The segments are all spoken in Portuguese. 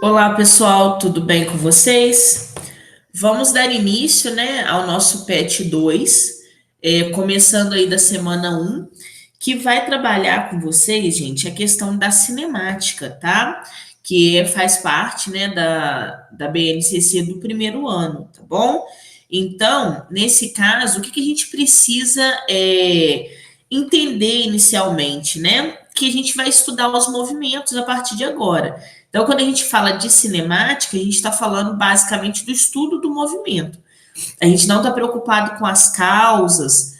Olá, pessoal, tudo bem com vocês? Vamos dar início, né, ao nosso PET 2, começando aí da semana um, que vai trabalhar com vocês, gente, a questão da cinemática, tá? Que faz parte, né, da BNCC do primeiro ano, tá bom? Então, nesse caso, o que a gente precisa entender inicialmente, né? Que a gente vai estudar os movimentos a partir de agora. Então, quando a gente fala de cinemática, a gente está falando basicamente do estudo do movimento. A gente não está preocupado com as causas,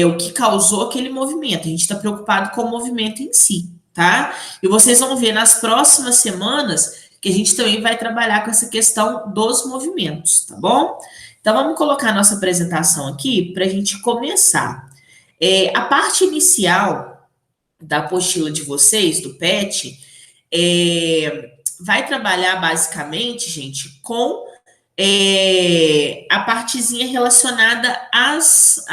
o que causou aquele movimento. A gente está preocupado com o movimento em si, tá? E vocês vão ver nas próximas semanas que a gente também vai trabalhar com essa questão dos movimentos, tá bom? Então, vamos colocar a nossa apresentação aqui para a gente começar. A parte inicial da apostila de vocês, do PET, vai trabalhar basicamente, gente, com a partezinha relacionada às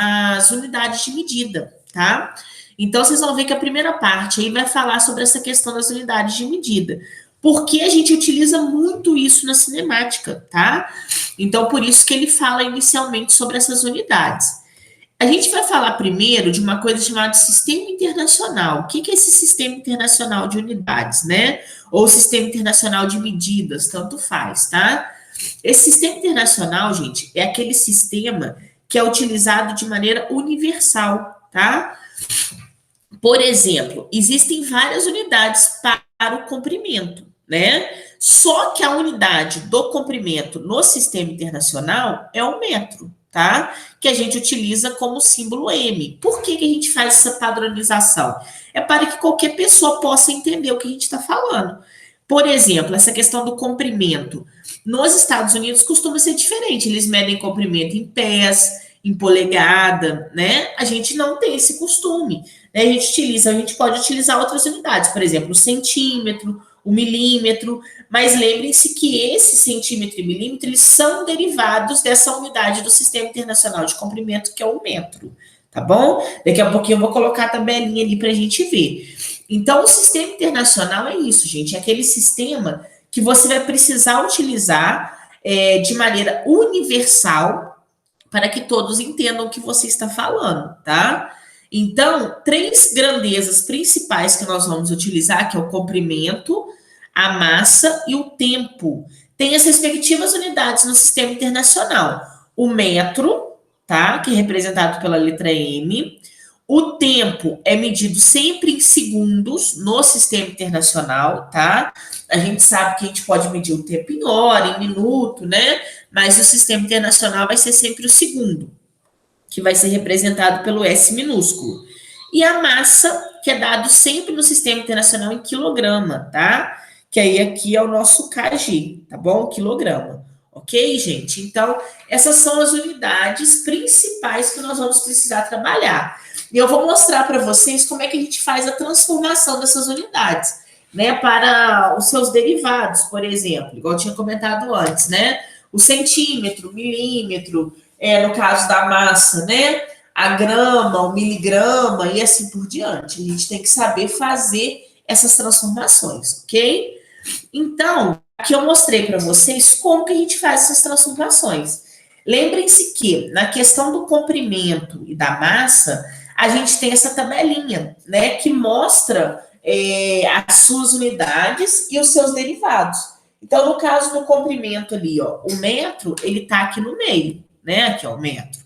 unidades de medida, tá? Então, vocês vão ver que a primeira parte aí vai falar sobre essa questão das unidades de medida. Porque a gente utiliza muito isso na cinemática, tá? Então, por isso que ele fala inicialmente sobre essas unidades. A gente vai falar primeiro de uma coisa chamada Sistema Internacional. O que é esse Sistema Internacional de Unidades, né? Ou Sistema Internacional de Medidas, tanto faz, tá? Esse Sistema Internacional, gente, é aquele sistema que é utilizado de maneira universal, tá? Por exemplo, existem várias unidades para o comprimento, né? Só que a unidade do comprimento no Sistema Internacional é o metro, tá? Que a gente utiliza como símbolo M. Por que a gente faz essa padronização? É para que qualquer pessoa possa entender o que a gente está falando. Por exemplo, essa questão do comprimento. Nos Estados Unidos costuma ser diferente. Eles medem comprimento em pés, em polegada, né? A gente não tem esse costume. Né? A gente pode utilizar outras unidades, por exemplo, o centímetro, o milímetro, mas lembrem-se que esse centímetro e milímetro, eles são derivados dessa unidade do Sistema Internacional de Comprimento, que é o metro, tá bom? Daqui a pouquinho eu vou colocar a tabelinha ali para a gente ver. Então, o Sistema Internacional é isso, gente, é aquele sistema que você vai precisar utilizar de maneira universal para que todos entendam o que você está falando, tá? Então, três grandezas principais que nós vamos utilizar, que é o comprimento, a massa e o tempo. Tem as respectivas unidades no Sistema Internacional. O metro, tá? Que é representado pela letra M. O tempo é medido sempre em segundos no Sistema Internacional, tá? A gente sabe que a gente pode medir o tempo em hora, em minuto, né? Mas o Sistema Internacional vai ser sempre o segundo, que vai ser representado pelo S minúsculo. E a massa, que é dado sempre no Sistema Internacional em quilograma, tá? Que aí aqui é o nosso kg, tá bom? Quilograma. Ok, gente? Então, essas são as unidades principais que nós vamos precisar trabalhar. E eu vou mostrar para vocês como é que a gente faz a transformação dessas unidades, né? Para os seus derivados, por exemplo, igual eu tinha comentado antes, né? O centímetro, milímetro, no caso da massa, né? A grama, o miligrama e assim por diante. A gente tem que saber fazer essas transformações, ok? Então, aqui eu mostrei para vocês como que a gente faz essas transformações. Lembrem-se que na questão do comprimento e da massa, a gente tem essa tabelinha, né? Que mostra as suas unidades e os seus derivados. Então, no caso do comprimento ali, ó, o metro, ele tá aqui no meio, né? Aqui, ó, o metro.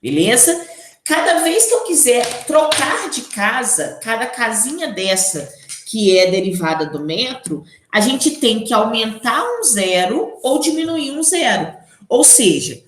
Beleza? Cada vez que eu quiser trocar de casa, cada casinha dessa que é derivada do metro, a gente tem que aumentar um zero ou diminuir um zero. Ou seja,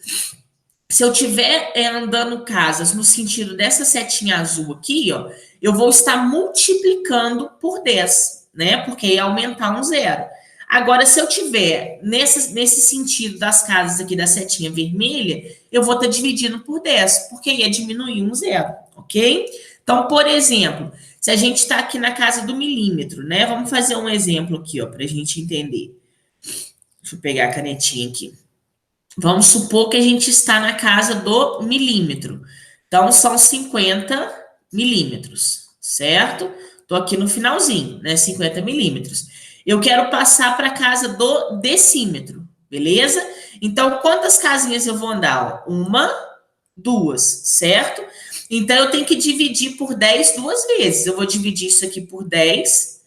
se eu estiver andando casas no sentido dessa setinha azul aqui, ó, eu vou estar multiplicando por 10, né? Porque ia aumentar um zero. Agora, se eu tiver nesse sentido das casas aqui da setinha vermelha, eu vou estar dividindo por 10, porque ia diminuir um zero, ok? Então, por exemplo, se a gente está aqui na casa do milímetro, né? Vamos fazer um exemplo aqui, ó, para a gente entender. Deixa eu pegar a canetinha aqui. Vamos supor que a gente está na casa do milímetro. Então, são 50 milímetros, certo? Estou aqui no finalzinho, né? 50 milímetros. Eu quero passar para a casa do decímetro, beleza? Então, quantas casinhas eu vou andar? Uma, duas, certo? Então, eu tenho que dividir por 10 duas vezes. Eu vou dividir isso aqui por 10,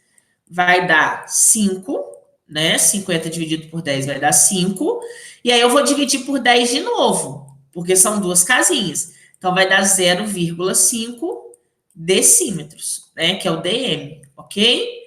vai dar 5, né? 50 dividido por 10 vai dar 5. E aí, eu vou dividir por 10 de novo, porque são duas casinhas. Então, vai dar 0,5 decímetros, né? Que é o dm, ok?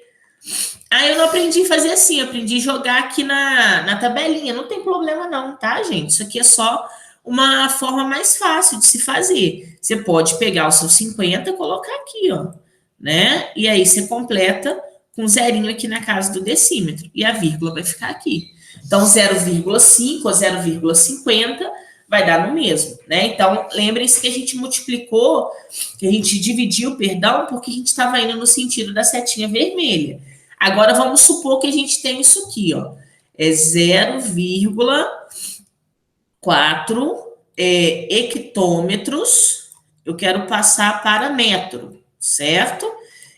Ah, eu não aprendi a fazer assim, eu aprendi a jogar aqui na tabelinha. Não tem problema não, tá, gente? Isso aqui é só uma forma mais fácil de se fazer. Você pode pegar o seu 50 e colocar aqui, ó, né? E aí você completa com zerinho aqui na casa do decímetro. E a vírgula vai ficar aqui. Então, 0,5 ou 0,50 vai dar no mesmo, né? Então, lembrem-se que a gente multiplicou, que a gente dividiu, perdão, porque a gente estava indo no sentido da setinha vermelha. Agora, vamos supor que a gente tem isso aqui, ó. É 0,4 hectômetros. Eu quero passar para metro, certo?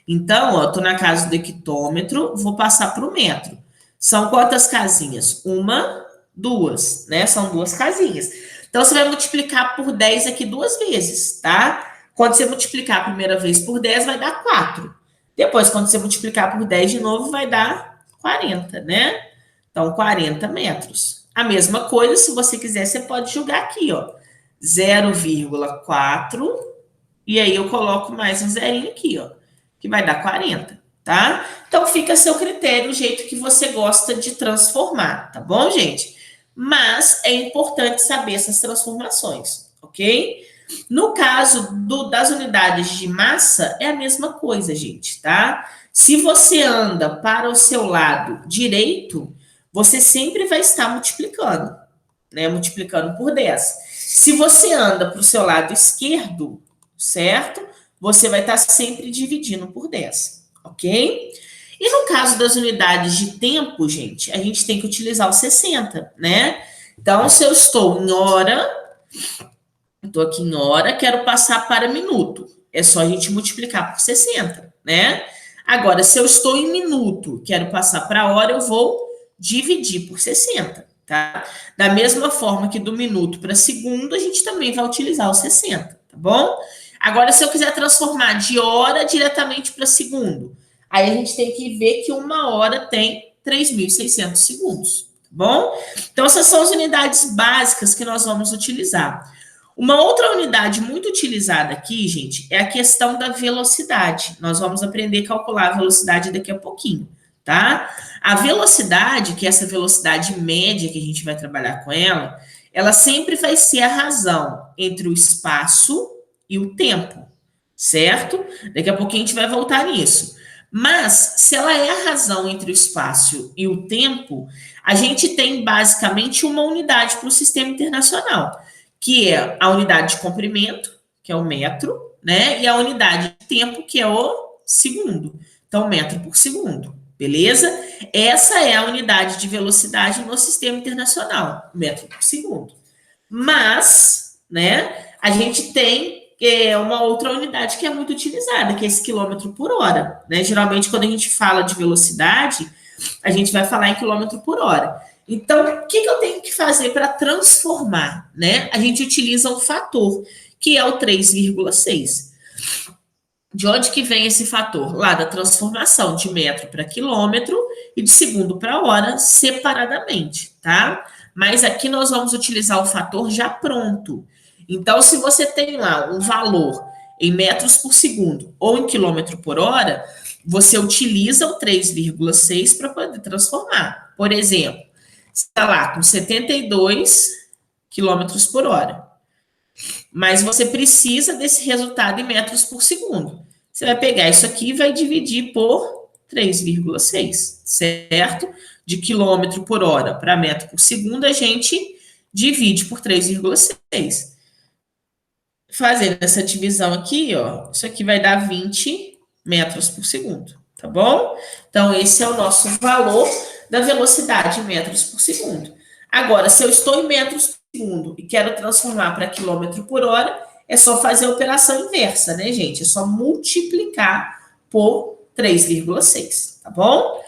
Então, ó, estou na casa do hectômetro, vou passar para o metro. São quantas casinhas? Uma, duas, né? São duas casinhas. Então, você vai multiplicar por 10 aqui duas vezes, tá? Quando você multiplicar a primeira vez por 10, vai dar 4. Depois, quando você multiplicar por 10 de novo, vai dar 40, né? Então, 40 metros. A mesma coisa, se você quiser, você pode jogar aqui, ó. 0,4. E aí, eu coloco mais um zerinho aqui, ó. Que vai dar 40, tá? Então, fica a seu critério, o jeito que você gosta de transformar, tá bom, gente? Mas é importante saber essas transformações, ok? No caso das unidades de massa, é a mesma coisa, gente, tá? Se você anda para o seu lado direito, você sempre vai estar multiplicando, né? Multiplicando por 10. Se você anda para o seu lado esquerdo, certo? Você vai estar sempre dividindo por 10, ok? E no caso das unidades de tempo, gente, a gente tem que utilizar o 60, né? Então, se eu estou em hora, estou aqui em hora, quero passar para minuto. É só a gente multiplicar por 60, né? Agora, se eu estou em minuto, quero passar para hora, eu vou dividir por 60, tá? Da mesma forma que do minuto para segundo, a gente também vai utilizar o 60, tá bom? Agora, se eu quiser transformar de hora diretamente para segundo, aí a gente tem que ver que uma hora tem 3.600 segundos, tá bom? Então, essas são as unidades básicas que nós vamos utilizar. Uma outra unidade muito utilizada aqui, gente, é a questão da velocidade. Nós vamos aprender a calcular a velocidade daqui a pouquinho, tá? A velocidade, que é essa velocidade média que a gente vai trabalhar com ela sempre vai ser a razão entre o espaço e o tempo, certo? Daqui a pouquinho a gente vai voltar nisso. Mas, se ela é a razão entre o espaço e o tempo, a gente tem basicamente uma unidade para o sistema internacional, que é a unidade de comprimento, que é o metro, né? E a unidade de tempo, que é o segundo. Então, metro por segundo, beleza? Essa é a unidade de velocidade no sistema internacional, metro por segundo. Mas, né, a gente tem uma outra unidade que é muito utilizada, que é esse quilômetro por hora, né? Geralmente, quando a gente fala de velocidade, a gente vai falar em quilômetro por hora. Então, o que eu tenho que fazer para transformar, né? A gente utiliza um fator, que é o 3,6. De onde que vem esse fator? Lá da transformação de metro para quilômetro e de segundo para hora separadamente, tá? Mas aqui nós vamos utilizar o fator já pronto. Então, se você tem lá um valor em metros por segundo ou em quilômetro por hora, você utiliza o 3,6 para poder transformar. Por exemplo, está lá com 72 quilômetros por hora. Mas você precisa desse resultado em metros por segundo. Você vai pegar isso aqui e vai dividir por 3,6, certo? De quilômetro por hora para metro por segundo, a gente divide por 3,6. Fazendo essa divisão aqui, ó, isso aqui vai dar 20 metros por segundo, tá bom? Então, esse é o nosso valor da velocidade em metros por segundo. Agora, se eu estou em metros por segundo e quero transformar para quilômetro por hora, é só fazer a operação inversa, né, gente? É só multiplicar por 3,6, tá bom?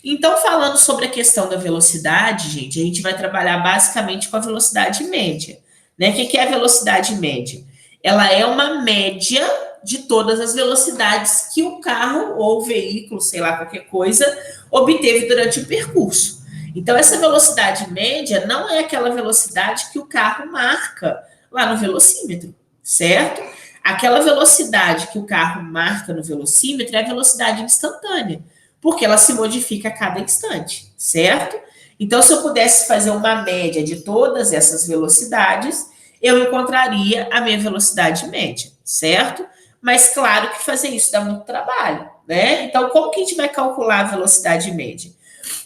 Então, falando sobre a questão da velocidade, gente, a gente vai trabalhar basicamente com a velocidade média. Né? O que é a velocidade média? Ela é uma média de todas as velocidades que o carro ou o veículo, sei lá, qualquer coisa, obteve durante o percurso. Então, essa velocidade média não é aquela velocidade que o carro marca lá no velocímetro, certo? Aquela velocidade que o carro marca no velocímetro é a velocidade instantânea, porque ela se modifica a cada instante, certo? Então, se eu pudesse fazer uma média de todas essas velocidades, eu encontraria a minha velocidade média, certo? Mas claro que fazer isso dá muito trabalho, né? Então, como que a gente vai calcular a velocidade média?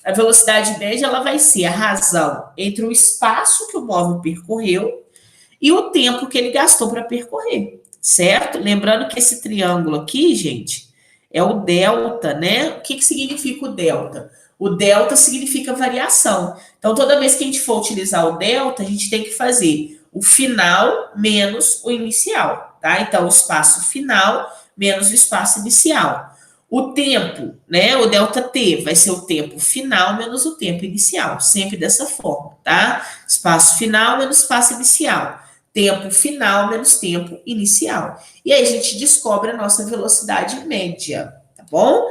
A velocidade média ela vai ser a razão entre o espaço que o móvel percorreu e o tempo que ele gastou para percorrer, certo? Lembrando que esse triângulo aqui, gente, é o delta, né? O que significa o delta? O delta significa variação. Então, toda vez que a gente for utilizar o delta, a gente tem que fazer o final menos o inicial, tá? Então, o espaço final menos o espaço inicial. O tempo, né? O delta T vai ser o tempo final menos o tempo inicial, sempre dessa forma, tá? Espaço final menos espaço inicial. Tempo final menos tempo inicial. E aí a gente descobre a nossa velocidade média, tá bom?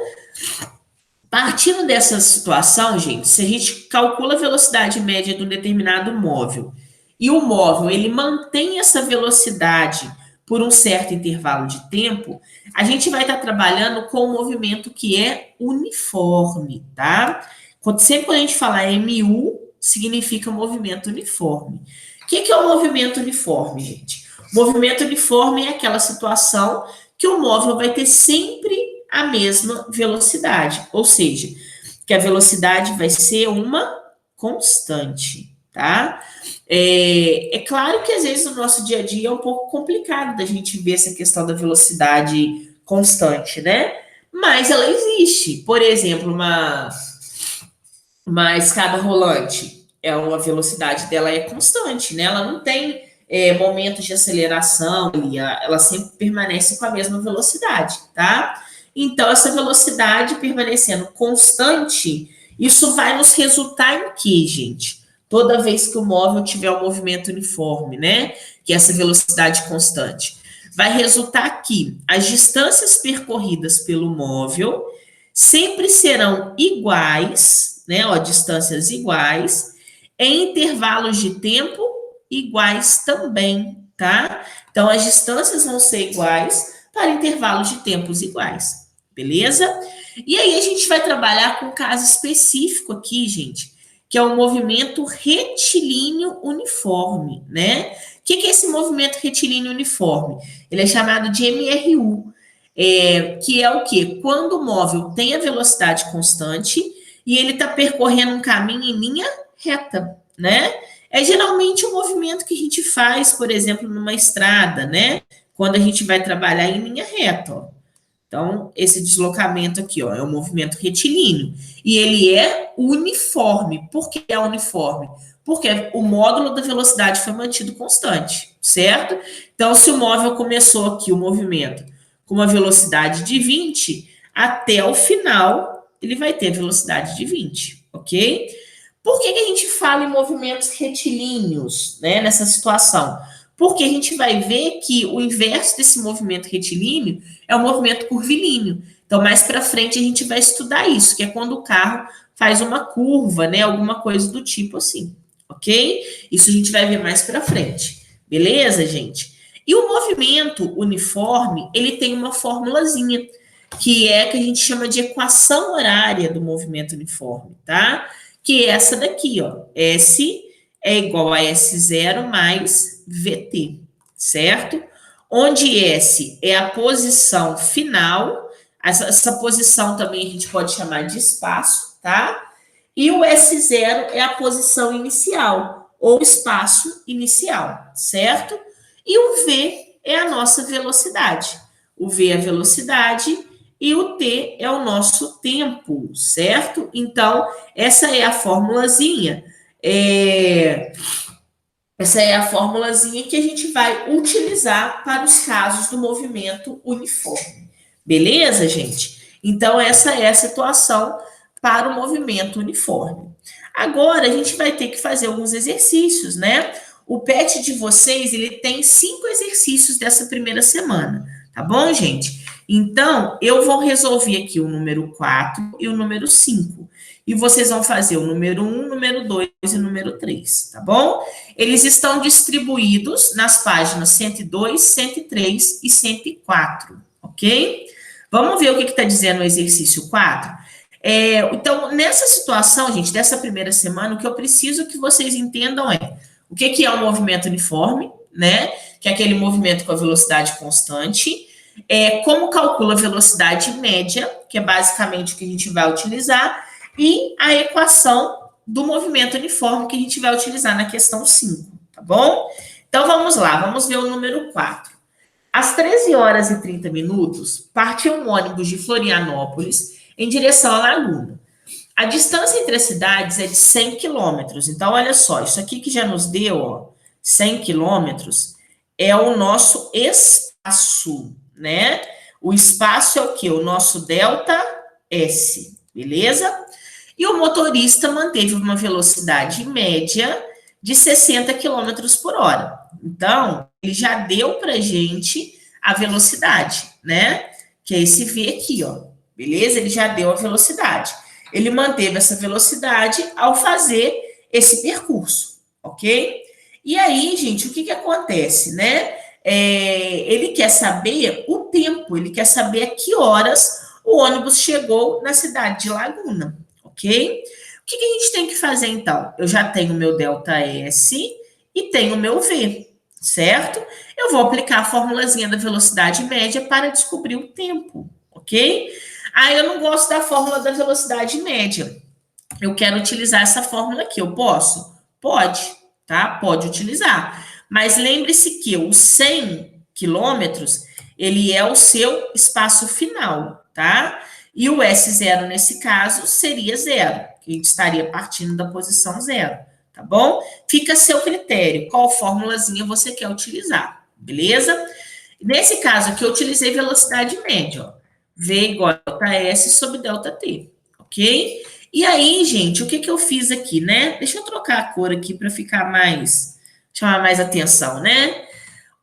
Partindo dessa situação, gente, se a gente calcula a velocidade média de um determinado móvel e o móvel ele mantém essa velocidade por um certo intervalo de tempo, a gente vai estar trabalhando com um movimento que é uniforme, tá? Sempre quando a gente falar MU, significa movimento uniforme. O que é o movimento uniforme, gente? O movimento uniforme é aquela situação que o móvel vai ter sempre a mesma velocidade, ou seja, que a velocidade vai ser uma constante, tá? É claro que às vezes no nosso dia a dia é um pouco complicado da gente ver essa questão da velocidade constante, né? Mas ela existe. Por exemplo, uma escada rolante, a velocidade dela é constante, né? Ela não tem momentos de aceleração, ela sempre permanece com a mesma velocidade, tá? Então, essa velocidade permanecendo constante, isso vai nos resultar em quê, gente? Toda vez que o móvel tiver um movimento uniforme, né? Que é essa velocidade constante. Vai resultar que as distâncias percorridas pelo móvel sempre serão iguais, né? Ó, distâncias iguais, em intervalos de tempo iguais também, tá? Então, as distâncias vão ser iguais para intervalos de tempos iguais, beleza? E aí a gente vai trabalhar com um caso específico aqui, gente, que é o movimento retilíneo uniforme, né? O que é esse movimento retilíneo uniforme? Ele é chamado de MRU, que é o quê? Quando o móvel tem a velocidade constante e ele está percorrendo um caminho em linha reta, né? É geralmente um movimento que a gente faz, por exemplo, numa estrada, né? Quando a gente vai trabalhar em linha reta, ó. Então, esse deslocamento aqui, ó, é um movimento retilíneo. E ele é uniforme. Por que é uniforme? Porque o módulo da velocidade foi mantido constante, certo? Então, se o móvel começou aqui, o movimento, com uma velocidade de 20, até o final, ele vai ter velocidade de 20, ok? Por que a gente fala em movimentos retilíneos, né, nessa situação? Porque a gente vai ver que o inverso desse movimento retilíneo é o movimento curvilíneo. Então, mais para frente, a gente vai estudar isso, que é quando o carro faz uma curva, né, alguma coisa do tipo assim, ok? Isso a gente vai ver mais para frente, beleza, gente? E o movimento uniforme, ele tem uma formulazinha, que é que a gente chama de equação horária do movimento uniforme, tá? Que é essa daqui, ó. S é igual a S0 mais VT, certo? Onde S é a posição final, essa posição também a gente pode chamar de espaço, tá? E o S0 é a posição inicial, ou espaço inicial, certo? E o V é a nossa velocidade. O V é a velocidade e o T é o nosso tempo, certo? Então, essa é a formulazinha. Essa é a formulazinha que a gente vai utilizar para os casos do movimento uniforme. Beleza, gente? Então, essa é a situação para o movimento uniforme. Agora, a gente vai ter que fazer alguns exercícios, né? O PET de vocês, ele tem 5 exercícios dessa primeira semana, tá bom, gente? Então, eu vou resolver aqui o número 4 e o número 5. E vocês vão fazer o número 1, número 2 e o número 3, tá bom? Eles estão distribuídos nas páginas 102, 103 e 104, ok? Vamos ver o que está dizendo o exercício 4? Então, nessa situação, gente, dessa primeira semana, o que eu preciso que vocês entendam é o que é um movimento uniforme, né? Que é aquele movimento com a velocidade constante. Como calcula a velocidade média, que é basicamente o que a gente vai utilizar, e a equação do movimento uniforme que a gente vai utilizar na questão 5, tá bom? Então, vamos lá, vamos ver o número 4. Às 13 horas e 30 minutos, partiu um ônibus de Florianópolis em direção à Laguna. A distância entre as cidades é de 100 quilômetros. Então, olha só, isso aqui que já nos deu, ó, 100 quilômetros, é o nosso espaço, né? O espaço é o quê? O nosso delta S, beleza? E o motorista manteve uma velocidade média de 60 quilômetros por hora. Então, ele já deu para gente a velocidade, né? Que é esse V aqui, ó. Beleza? Ele já deu a velocidade. Ele manteve essa velocidade ao fazer esse percurso, ok? E aí, gente, o que acontece, né? Ele quer saber o tempo, ele quer saber a que horas o ônibus chegou na cidade de Laguna, ok? O que a gente tem que fazer, então? Eu já tenho o meu delta S e tenho o meu V, certo? Eu vou aplicar a formulazinha da velocidade média para descobrir o tempo, ok? Eu não gosto da fórmula da velocidade média. Eu quero utilizar essa fórmula aqui. Eu posso? Pode, tá? Pode utilizar. Mas lembre-se que os 100 quilômetros, ele é o seu espaço final, tá? E o S0, nesse caso, seria 0. A gente estaria partindo da posição 0, tá bom? Fica a seu critério. Qual formulazinha você quer utilizar, beleza? Nesse caso aqui, eu utilizei velocidade média, ó. V igual a delta S sobre delta T, ok? E aí, gente, o que eu fiz aqui, né? Deixa eu trocar a cor aqui para ficar mais, chamar mais atenção, né?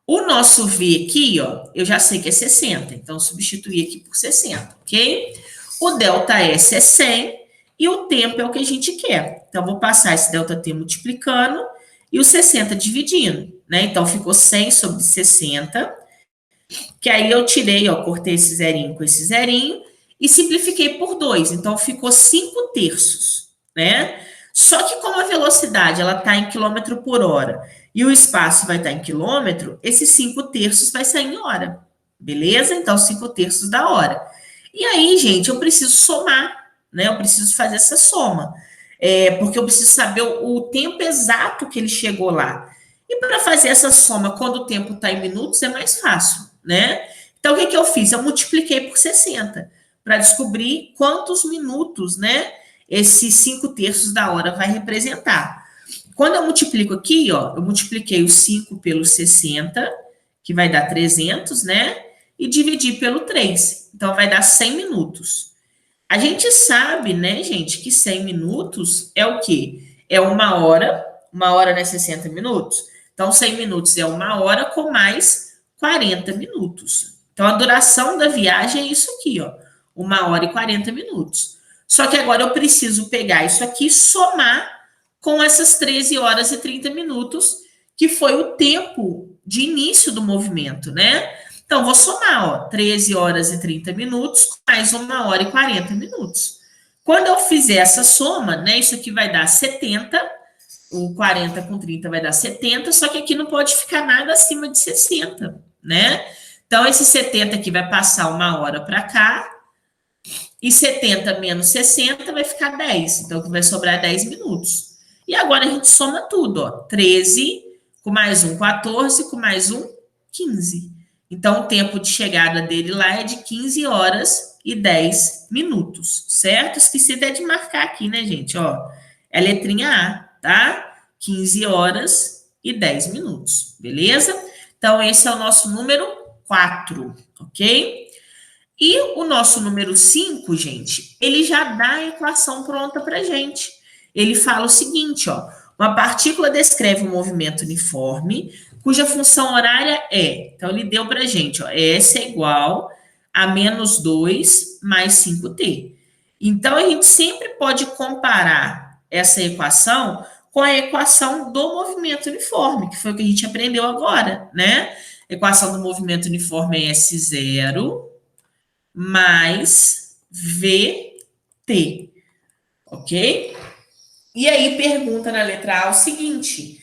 O nosso V aqui, ó, eu já sei que é 60, então substituir aqui por 60, ok? O delta S é 100 e o tempo é o que a gente quer. Então, vou passar esse delta T multiplicando e o 60 dividindo, né? Então, ficou 100 sobre 60, que aí eu tirei, ó, cortei esse zerinho com esse zerinho e simplifiquei por 2. Então, ficou 5 terços, né? Só que como a velocidade ela está em quilômetro por hora e o espaço vai estar em quilômetro, esses 5 terços vai sair em hora, beleza? Então, 5 terços da hora. E aí, gente, eu preciso somar, né? Eu preciso fazer essa soma, porque eu preciso saber o tempo exato que ele chegou lá. E para fazer essa soma, quando o tempo está em minutos, é mais fácil, né? Então, o que eu fiz? Eu multipliquei por 60 para descobrir quantos minutos, né? Esses 5 terços da hora vai representar. Quando eu multiplico aqui, ó, eu multipliquei o 5 pelo 60, que vai dar 300, né? E dividi pelo 3. Então, vai dar 100 minutos. A gente sabe, né, gente, que 100 minutos é o quê? É uma hora não é 60 minutos? Então, 100 minutos é uma hora com mais 40 minutos. Então, a duração da viagem é isso aqui, ó. 1 hora e 40 minutos. Só que agora eu preciso pegar isso aqui e somar com essas 13 horas e 30 minutos, que foi o tempo de início do movimento, né? Então, vou somar, ó, 13 horas e 30 minutos, mais 1 hora e 40 minutos. Quando eu fizer essa soma, né, isso aqui vai dar 70, o 40 com 30 vai dar 70, só que aqui não pode ficar nada acima de 60, né? Então, esse 70 aqui vai passar 1 hora para cá, e 70 menos 60 vai ficar 10, então vai sobrar 10 minutos. E agora a gente soma tudo, ó, 13 com mais 1, 14, com mais 1, 15. Então, o tempo de chegada dele lá é de 15 horas e 10 minutos, certo? Esqueci até de marcar aqui, né, gente? Ó, é a letrinha A, tá? 15 horas e 10 minutos, beleza? Então, esse é o nosso número 4, ok? E o nosso número 5, gente, ele já dá a equação pronta para gente. Ele fala o seguinte, ó, uma partícula descreve um movimento uniforme, cuja função horária é, então ele deu para gente, ó, S é igual a menos 2 mais 5t. Então, a gente sempre pode comparar essa equação com a equação do movimento uniforme, que foi o que a gente aprendeu agora, né? A equação do movimento uniforme é S0 mais VT, ok? E aí pergunta na letra A o seguinte: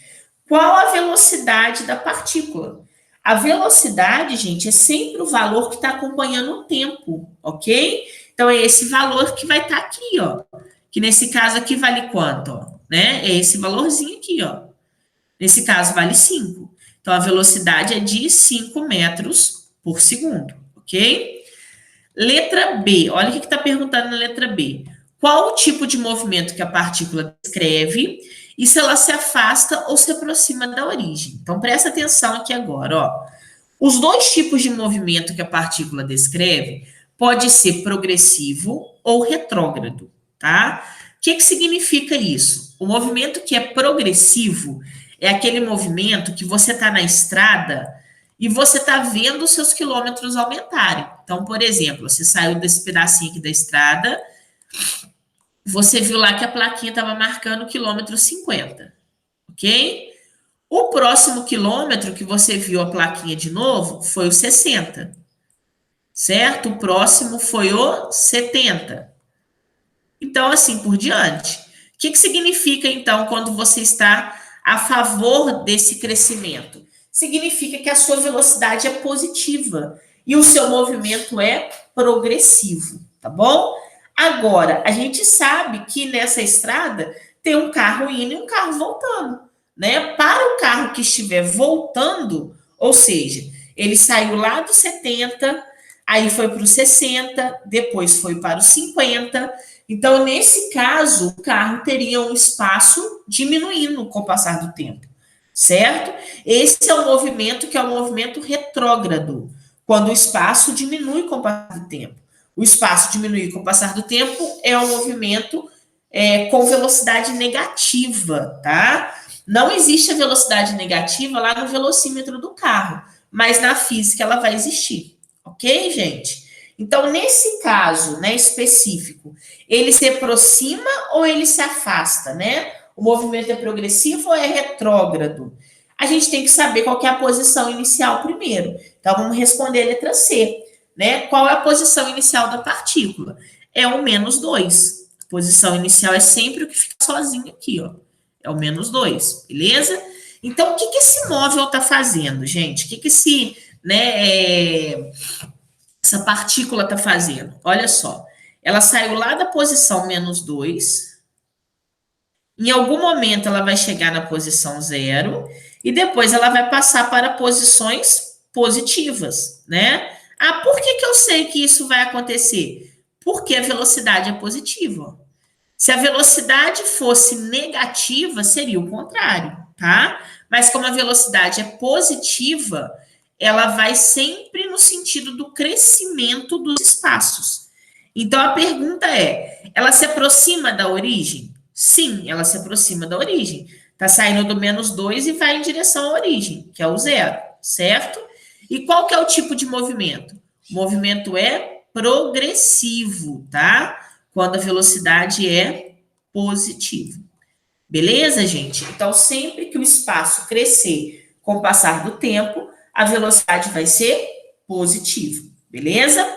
qual a velocidade da partícula? A velocidade, gente, é sempre o valor que está acompanhando o tempo, ok? Então, é esse valor que vai estar aqui, ó. Que nesse caso aqui vale quanto, ó? Né? É esse valorzinho aqui, ó. Nesse caso, vale 5. Então, a velocidade é de 5 metros por segundo, ok? Letra B, olha o que está perguntando na letra B. Qual o tipo de movimento que a partícula descreve e se ela se afasta ou se aproxima da origem? Então, presta atenção aqui agora, ó. Os dois tipos de movimento que a partícula descreve pode ser progressivo ou retrógrado, tá? O que significa isso? O movimento que é progressivo é aquele movimento que você está na estrada e você está vendo os seus quilômetros aumentarem. Então, por exemplo, você saiu desse pedacinho aqui da estrada, você viu lá que a plaquinha estava marcando o quilômetro 50, ok? O próximo quilômetro que você viu a plaquinha de novo foi o 60, certo? O próximo foi o 70. Então, assim por diante. O que significa, então, quando você está a favor desse crescimento? Significa que a sua velocidade é positiva e o seu movimento é progressivo, tá bom? Agora, a gente sabe que nessa estrada tem um carro indo e um carro voltando, né? Para o carro que estiver voltando, ou seja, ele saiu lá do 70, aí foi para o 60, depois foi para o 50. Então, nesse caso, o carro teria um espaço diminuindo com o passar do tempo, certo? Esse é o movimento que é o movimento retrógrado, quando o espaço diminui com o passar do tempo. O espaço diminuir com o passar do tempo é um movimento com velocidade negativa, tá? Não existe a velocidade negativa lá no velocímetro do carro, mas na física ela vai existir, ok, gente? Então, nesse caso, né, específico, ele se aproxima ou ele se afasta, né? O movimento é progressivo ou é retrógrado? A gente tem que saber qual que é a posição inicial primeiro. Então, vamos responder a letra C, né? Qual é a posição inicial da partícula? É o menos 2. A posição inicial é sempre o que fica sozinho aqui, ó. É o menos 2, beleza? Então, o que esse móvel está fazendo, gente? O que esse, né, essa partícula está fazendo? Olha só, ela saiu lá da posição menos 2, em algum momento ela vai chegar na posição 0, e depois ela vai passar para posições positivas, né? Ah, por que eu sei que isso vai acontecer? Porque a velocidade é positiva. Se a velocidade fosse negativa, seria o contrário, tá? Mas como a velocidade é positiva, ela vai sempre no sentido do crescimento dos espaços. Então a pergunta é: ela se aproxima da origem? Sim, ela se aproxima da origem. Está saindo do menos 2 e vai em direção à origem, que é o 0, certo? E qual que é o tipo de movimento? O movimento é progressivo, tá? Quando a velocidade é positiva. Beleza, gente? Então, sempre que o espaço crescer com o passar do tempo, a velocidade vai ser positiva. Beleza?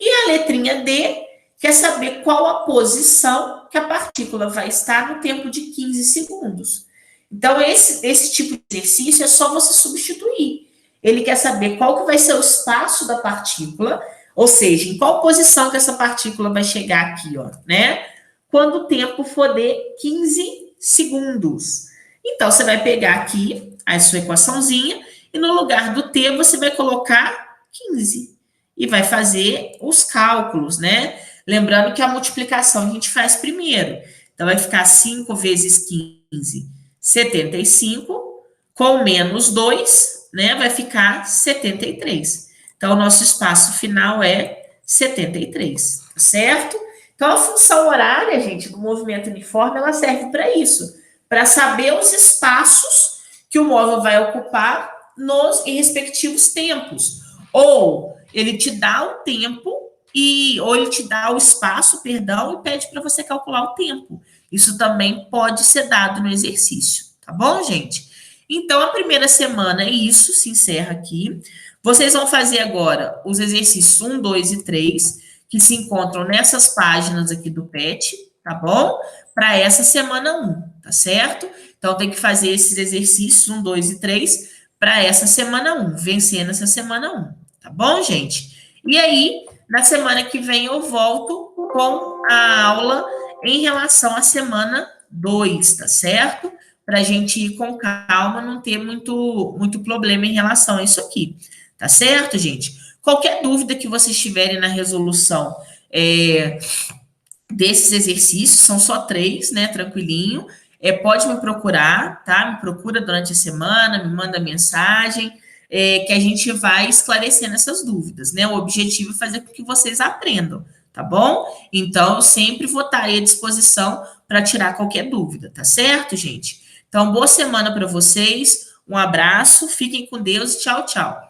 E a letrinha D quer saber qual a posição que a partícula vai estar no tempo de 15 segundos. Então, esse tipo de exercício é só você substituir. Ele quer saber qual que vai ser o espaço da partícula, ou seja, em qual posição que essa partícula vai chegar aqui, ó, né? Quando o tempo for de 15 segundos. Então, você vai pegar aqui a sua equaçãozinha e no lugar do t você vai colocar 15 e vai fazer os cálculos, né? Lembrando que a multiplicação a gente faz primeiro. Então, vai ficar 5 vezes 15, 75, com menos 2, né? Vai ficar 73. Então, o nosso espaço final é 73, tá certo? Então, a função horária, gente, do movimento uniforme, ela serve para isso, para saber os espaços que o móvel vai ocupar nos respectivos tempos. Ou ele te dá o tempo ou ele te dá o espaço, perdão, e pede para você calcular o tempo. Isso também pode ser dado no exercício, tá bom, gente? Então, a primeira semana é isso, se encerra aqui. Vocês vão fazer agora os exercícios 1, 2 e 3, que se encontram nessas páginas aqui do PET, tá bom? Para essa semana 1, tá certo? Então, tem que fazer esses exercícios 1, 2 e 3 para essa semana 1, vencendo essa semana 1, tá bom, gente? E aí, na semana que vem, eu volto com a aula em relação à semana 2, tá certo? Para a gente ir com calma, não ter muito problema em relação a isso aqui. Tá certo, gente? Qualquer dúvida que vocês tiverem na resolução desses exercícios, são só 3, né? Tranquilinho. Pode me procurar, tá? Me procura durante a semana, me manda mensagem, que a gente vai esclarecendo essas dúvidas, né? O objetivo é fazer com que vocês aprendam, tá bom? Então, eu sempre vou estar aí à disposição para tirar qualquer dúvida, tá certo, gente? Então, boa semana para vocês, um abraço, fiquem com Deus e tchau, tchau.